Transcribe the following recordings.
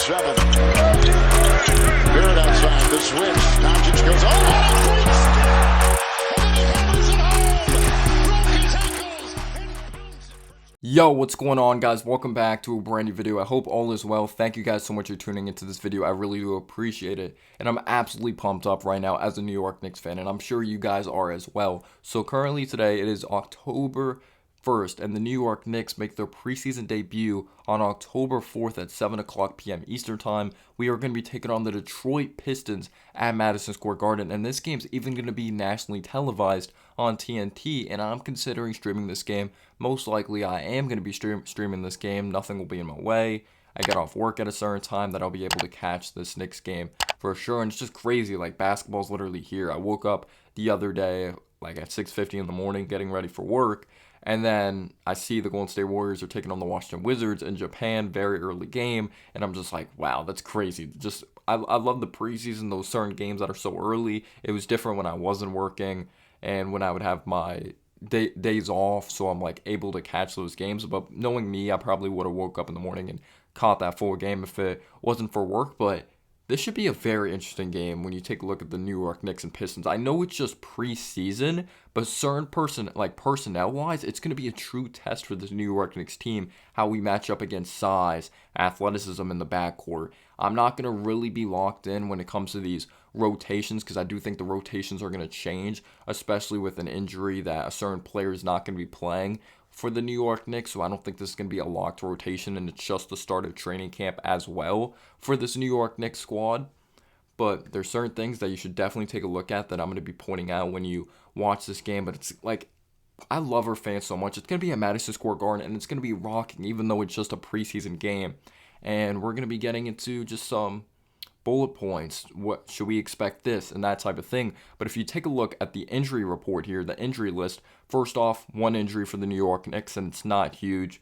7. Barrett outside, the switch. Doncic goes, oh, what a great step! And then he hammers it home! Broke his ankles! Yo, what's going on, guys? Welcome back to a brand new video. I hope all is well. Thank you guys so much for tuning into this video. I really do appreciate it. And I'm absolutely pumped up right now as a New York Knicks fan, and I'm sure you guys are as well. So currently today, it is October 1st, and the New York Knicks make their preseason debut on October 4th at 7 o'clock p.m. Eastern Time. We are going to be taking on the Detroit Pistons at Madison Square Garden, and this game's even going to be nationally televised on TNT, and I'm considering streaming this game. Most likely, I am going to be streaming this game. Nothing will be in my way. I get off work at a certain time that I'll be able to catch this Knicks game for sure, and it's just crazy. Like, basketball's literally here. I woke up the other day, like, at 6:50 in the morning, getting ready for work, and then I see the Golden State Warriors are taking on the Washington Wizards in Japan, very early game, and I'm just like, wow, that's crazy. Just, I love the preseason, those certain games that are so early. It was different when I wasn't working and when I would have my days off, so I'm like able to catch those games. But knowing me, I probably would have woke up in the morning and caught that full game if it wasn't for work. But this should be a very interesting game when you take a look at the New York Knicks and Pistons. I know it's just preseason, but certain personnel-wise, it's going to be a true test for this New York Knicks team, how we match up against size, athleticism in the backcourt. I'm not going to really be locked in when it comes to these rotations because I do think the rotations are going to change, especially with an injury that a certain player is not going to be playing for the New York Knicks, so I don't think this is going to be a locked rotation, and it's just the start of training camp as well for this New York Knicks squad. But there's certain things that you should definitely take a look at that I'm going to be pointing out when you watch this game. But it's like, I love our fans so much. It's going to be at Madison Square Garden, and it's going to be rocking, even though it's just a preseason game. And we're going to be getting into just some bullet points. What should we expect this and that type of thing? But if you take a look at the injury report here, the injury list, first off, one injury for the New York Knicks, and it's not huge.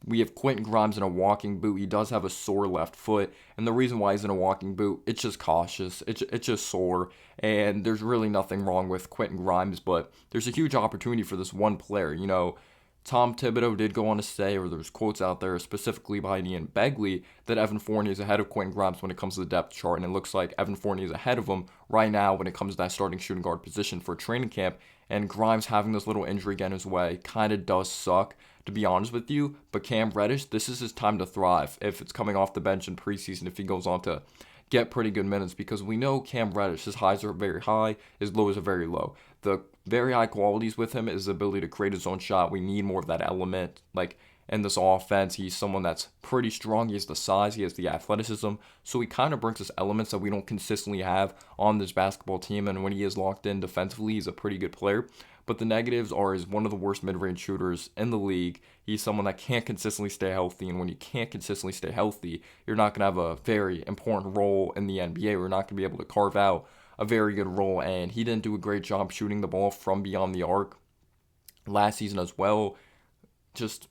We have Quentin Grimes in a walking boot. He does have a sore left foot, and the reason why he's in a walking boot, it's just cautious. It's just sore, and there's really nothing wrong with Quentin Grimes, but there's a huge opportunity for this one player. You know, Tom Thibodeau did go on to say, or there's quotes out there specifically by Ian Begley, that Evan Fournier is ahead of Quentin Grimes when it comes to the depth chart, and it looks like Evan Fournier is ahead of him right now when it comes to that starting shooting guard position for training camp, and Grimes having this little injury get in his way kind of does suck, to be honest with you, but Cam Reddish, this is his time to thrive if it's coming off the bench in preseason, if he goes on to get pretty good minutes, because we know Cam Reddish, his highs are very high, his lows are very low. The very high qualities with him is the ability to create his own shot. We need more of that element, like in this offense. He's someone that's pretty strong. He has the size, he has the athleticism, so he kind of brings us elements that we don't consistently have on this basketball team, and when he is locked in defensively, he's a pretty good player. But the negatives are he's one of the worst mid-range shooters in the league. He's someone that can't consistently stay healthy, and when you can't consistently stay healthy, you're not going to have a very important role in the NBA. We're not going to be able to carve out a very good role, and he didn't do a great job shooting the ball from beyond the arc last season as well. Just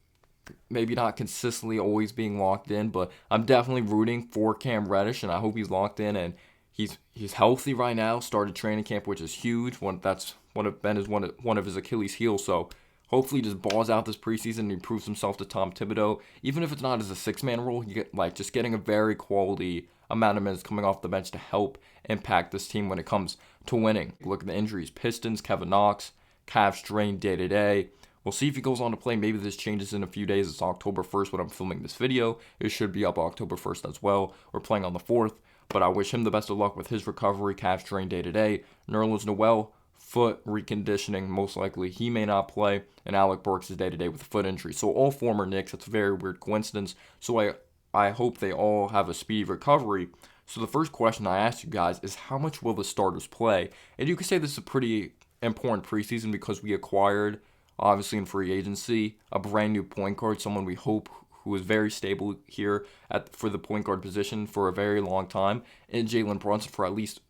maybe not consistently always being locked in, but I'm definitely rooting for Cam Reddish, and I hope he's locked in, and he's healthy right now, started training camp, which is huge. That's one of his Achilles heels, so hopefully he just balls out this preseason and he proves himself to Tom Thibodeau. Even if it's not as a six-man role, you get like just getting a very quality amount of minutes coming off the bench to help impact this team when it comes to winning. Look at the injuries. Pistons, Kevin Knox, calf strain day-to-day. We'll see if he goes on to play. Maybe this changes in a few days. It's October 1st when I'm filming this video. It should be up October 1st as well. We're playing on the 4th, but I wish him the best of luck with his recovery. Calf strain day-to-day. Nerlens Noel, foot reconditioning, most likely he may not play, and Alec Burks is day-to-day with a foot injury. So all former Knicks. It's a very weird coincidence. So I hope they all have a speedy recovery. So the first question I ask you guys is, how much will the starters play? And you could say this is a pretty important preseason because we acquired, obviously in free agency, a brand new point guard, someone we hope who is very stable here for the point guard position for a very long time, and Jalen Brunson for at least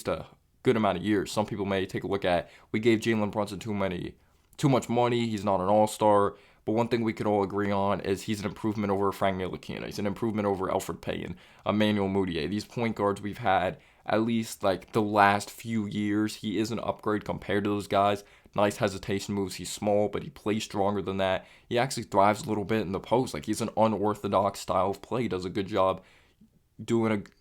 a good amount of years. Some people may take a look at, we gave Jalen Brunson too much money, he's not an all-star, but one thing we could all agree on is he's an improvement over Frank Ntilikina. He's an improvement over Elfrid Payton, Emmanuel Mudiay. These point guards we've had at least like the last few years, he is an upgrade compared to those guys. Nice hesitation moves. He's small, but he plays stronger than that. He actually thrives a little bit in the post. Like, he's an unorthodox style of play. He does a good job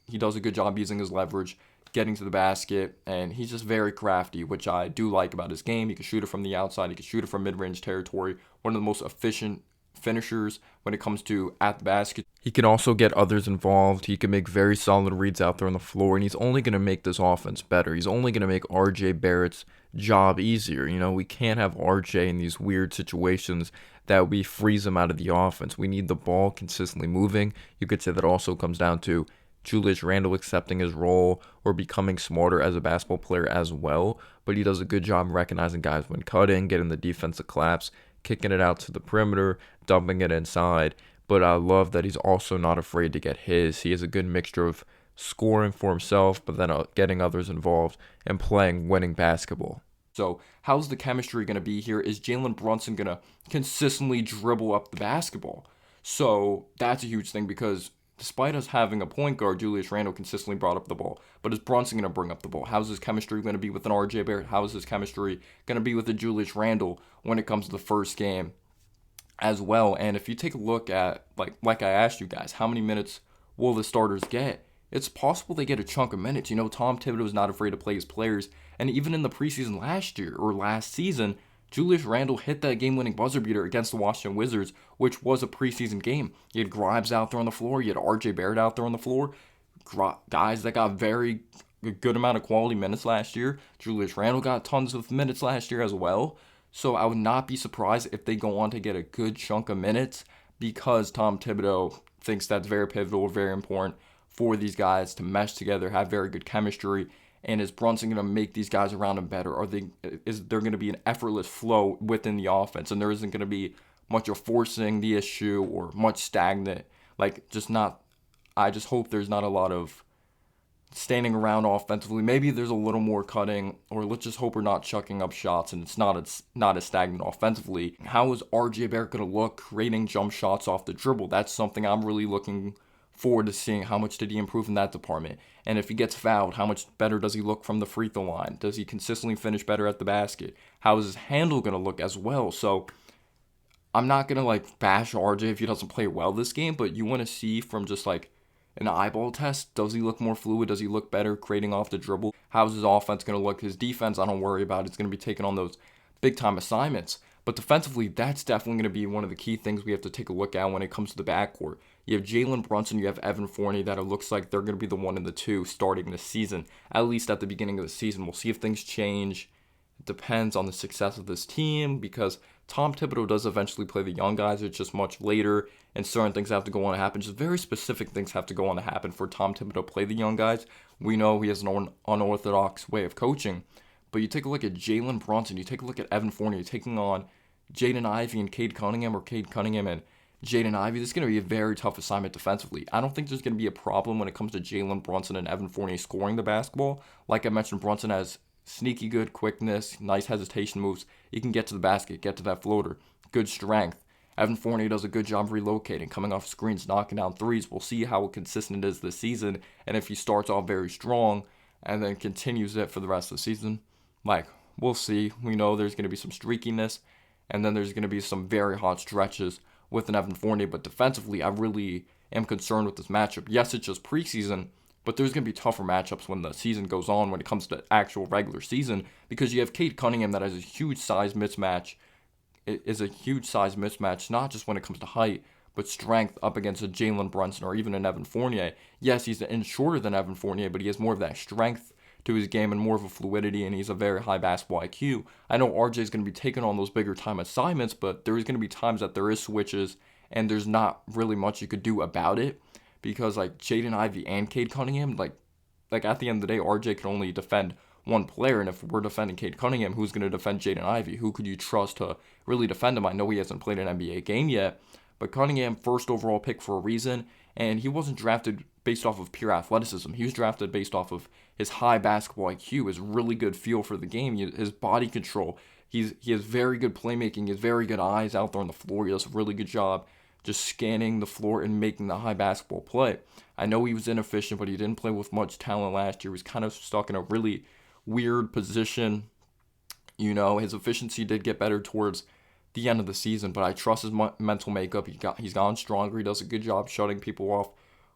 he does a good job using his leverage, getting to the basket, and he's just very crafty, which I do like about his game. He can shoot it from the outside, he can shoot it from mid-range territory. One of the most efficient finishers when it comes to at the basket. He can also get others involved. He can make very solid reads out there on the floor, and he's only going to make this offense better. He's only going to make RJ Barrett's job easier. We can't have RJ in these weird situations that we freeze him out of the offense. We need the ball consistently moving. You could say that also comes down to Julius Randle accepting his role or becoming smarter as a basketball player as well, but he does a good job recognizing guys when cutting, getting the defense to collapse, kicking it out to the perimeter, dumping it inside. But I love that he's also not afraid to get his. He has a good mixture of scoring for himself, but then getting others involved and playing winning basketball. So how's the chemistry going to be here? Is Jalen Brunson going to consistently dribble up the basketball? So that's a huge thing because despite us having a point guard, Julius Randle consistently brought up the ball. But is Brunson going to bring up the ball? How's his chemistry going to be with an RJ Barrett? How is his chemistry going to be with a Julius Randle when it comes to the first game as well? And if you take a look at, like I asked you guys, how many minutes will the starters get? It's possible they get a chunk of minutes. Tom Thibodeau is not afraid to play his players. And even in the preseason last season, Julius Randle hit that game-winning buzzer beater against the Washington Wizards, which was a preseason game. You had Grimes out there on the floor. You had RJ Barrett out there on the floor. Guys that got very good amount of quality minutes last year. Julius Randle got tons of minutes last year as well. So I would not be surprised if they go on to get a good chunk of minutes because Tom Thibodeau thinks that's very pivotal, very important for these guys to mesh together, have very good chemistry. And is Brunson going to make these guys around him better? Is there going to be an effortless flow within the offense? And there isn't going to be much of forcing the issue or much stagnant. I just hope there's not a lot of standing around offensively. Maybe there's a little more cutting, or let's just hope we're not chucking up shots and it's not as stagnant offensively. How is RJ Barrett going to look creating jump shots off the dribble? That's something I'm really looking forward to seeing. How much did he improve in that department? And if he gets fouled, how much better does he look from the free throw line? Does he consistently finish better at the basket? How is his handle going to look as well? So I'm not going to bash RJ if he doesn't play well this game, but you want to see from just an eyeball test, does he look more fluid? Does he look better creating off the dribble? How's his offense going to look? His defense, I don't worry about. It's going to be taking on those big time assignments. But defensively, that's definitely going to be one of the key things we have to take a look at when it comes to the backcourt. You have Jalen Brunson, you have Evan Fournier that it looks like they're going to be the 1 and the 2 starting this season, at least at the beginning of the season. We'll see if things change. It depends on the success of this team because Tom Thibodeau does eventually play the young guys. It's just much later, and certain things have to go on to happen. Just very specific things have to go on to happen for Tom Thibodeau to play the young guys. We know he has an unorthodox way of coaching, but you take a look at Jalen Brunson, you take a look at Evan Fournier taking on Jaden Ivey and Cade Cunningham, or Cade Cunningham and Jaden Ivey. This is going to be a very tough assignment defensively. I don't think there's going to be a problem when it comes to Jalen Brunson and Evan Fournier scoring the basketball. Like I mentioned, Brunson has sneaky good quickness, nice hesitation moves. He can get to the basket, get to that floater, good strength. Evan Fournier does a good job relocating, coming off screens, knocking down threes. We'll see how consistent it is this season, and if he starts off very strong and then continues it for the rest of the season, we'll see. We know there's going to be some streakiness, and then there's going to be some very hot stretches with an Evan Fournier. But defensively, I really am concerned with this matchup. Yes, it's just preseason, but there's going to be tougher matchups when the season goes on, when it comes to actual regular season, because you have Cade Cunningham that has a huge size mismatch. It is a huge size mismatch, not just when it comes to height, but strength up against a Jalen Brunson or even an Evan Fournier. Yes, he's an inch shorter than Evan Fournier, but he has more of that strength to his game and more of a fluidity, and he's a very high basketball IQ. I know RJ is going to be taking on those bigger time assignments, but there is going to be times that there is switches, and there's not really much you could do about it, because Jaden Ivey and Cade Cunningham, at the end of the day, RJ can only defend one player, and if we're defending Cade Cunningham, who's going to defend Jaden Ivey? Who could you trust to really defend him? I know he hasn't played an NBA game yet, but Cunningham, first overall pick for a reason, and he wasn't drafted based off of pure athleticism. He was drafted based off of his high basketball IQ, his really good feel for the game, his body control. He has very good playmaking. He has very good eyes out there on the floor. He does a really good job just scanning the floor and making the high basketball play. I know he was inefficient, but he didn't play with much talent last year. He was kind of stuck in a really weird position. His efficiency did get better towards the end of the season, but I trust his mental makeup. He's gone stronger. He does a good job shutting people off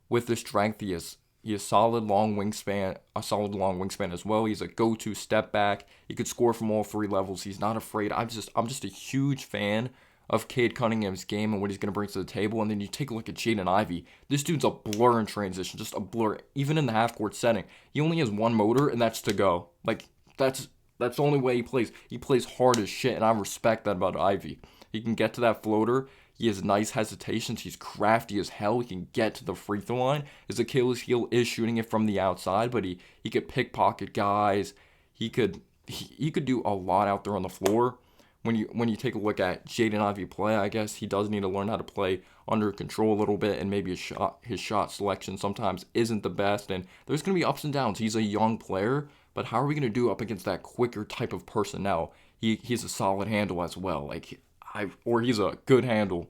with the strength, he has solid long wingspan, a solid long wingspan as well. He's a go-to step back. He could score from all three levels. He's not afraid. I'm just a huge fan of Cade Cunningham's game and what he's going to bring to the table. And then you take a look at Jaden Ivey. This dude's a blur in transition, just a blur. Even in the half-court setting, he only has one motor, and that's to go. Like, that's the only way he plays. He plays hard as shit, and I respect that about Ivey. He can get to that floater. He has nice hesitations. He's crafty as hell. He can get to the free throw line. His Achilles heel is shooting it from the outside, but he could pickpocket guys. He could do a lot out there on the floor. When you take a look at Jaden Ivey play, I guess he does need to learn how to play under control a little bit, and maybe his shot selection sometimes isn't the best. And there's going to be ups and downs. He's a young player, but how are we going to do up against that quicker type of personnel? He's a solid handle as well. Or he's a good handle.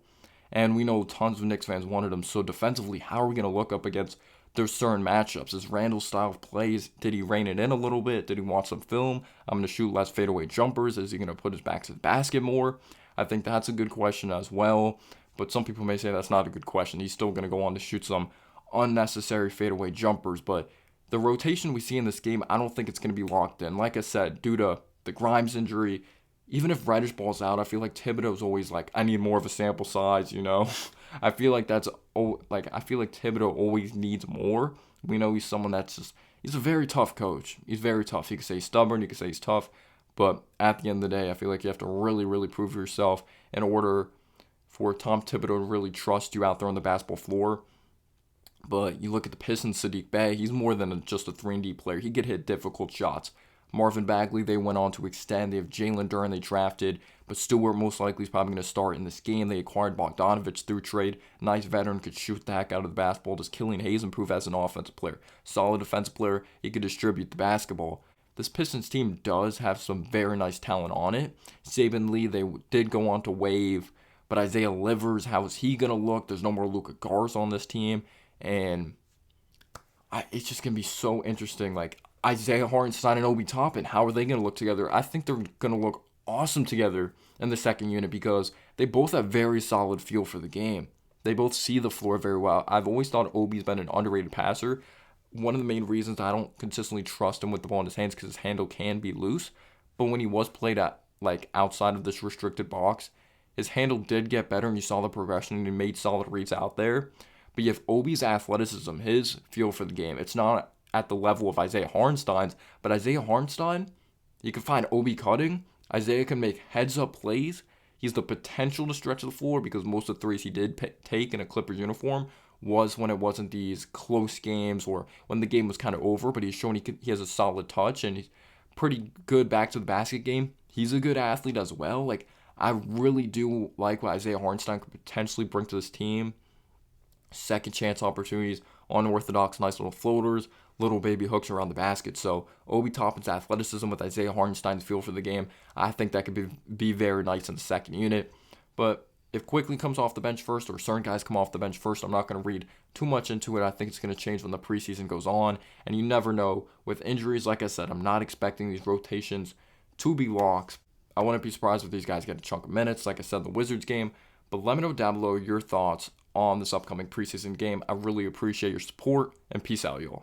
And we know tons of Knicks fans wanted him. So defensively, how are we going to look up against there's certain matchups? Is Randall's style of plays, did he rein it in a little bit? Did he want some film? I'm going to shoot less fadeaway jumpers. Is he going to put his back to the basket more? I think that's a good question as well. But some people may say that's not a good question. He's still going to go on to shoot some unnecessary fadeaway jumpers. But the rotation we see in this game, I don't think it's going to be locked in. Like I said, due to the Grimes injury, even if Reddish balls out, I feel like Thibodeau's always like, I need more of a sample size, you know? I feel like Thibodeau always needs more. We know he's someone he's a very tough coach. He's very tough. You could say he's stubborn, you could say he's tough, but at the end of the day, I feel like you have to really, really prove yourself in order for Tom Thibodeau to really trust you out there on the basketball floor. But you look at the Pistons, Sadiq Bey, he's more than just a 3-and-D player. He could hit difficult shots. Marvin Bagley, they went on to extend. They have Jalen Duren they drafted, but Stewart most likely is probably going to start in this game. They acquired Bogdanovich through trade. Nice veteran, could shoot the heck out of the basketball. Does Killian Hayes improve as an offensive player? Solid defensive player. He could distribute the basketball. This Pistons team does have some very nice talent on it. Saban Lee, they did go on to waive, but Isaiah Livers, how is he going to look? There's no more Luka Garza on this team, and it's just going to be so interesting. Like, Isaiah Hartenstein and Obi Toppin, how are they going to look together? I think they're going to look awesome together in the second unit because they both have very solid feel for the game. They both see the floor very well. I've always thought Obi's been an underrated passer. One of the main reasons I don't consistently trust him with the ball in his hands because his handle can be loose. But when he was played at outside of this restricted box, his handle did get better and you saw the progression and he made solid reads out there. But you have Obi's athleticism, his feel for the game. It's not at the level of Isaiah Hartenstein's, but Isaiah Hartenstein, you can find Obi cutting. Isaiah can make heads-up plays. He's the potential to stretch the floor because most of the threes he did take in a Clippers uniform was when it wasn't these close games or when the game was kind of over, but he's shown he has a solid touch and he's pretty good back to the basket game. He's a good athlete as well. Like, I really do like what Isaiah Hartenstein could potentially bring to this team. Second chance opportunities, unorthodox, nice little floaters, little baby hooks around the basket. So Obi Toppin's athleticism with Isaiah Hartenstein's feel for the game, I think that could be very nice in the second unit. But if Quickly comes off the bench first or certain guys come off the bench first, I'm not going to read too much into it. I think it's going to change when the preseason goes on. And you never know. With injuries, like I said, I'm not expecting these rotations to be locks. I wouldn't be surprised if these guys get a chunk of minutes, like I said, the Wizards game. But let me know down below your thoughts on this upcoming preseason game. I really appreciate your support, and peace out, y'all.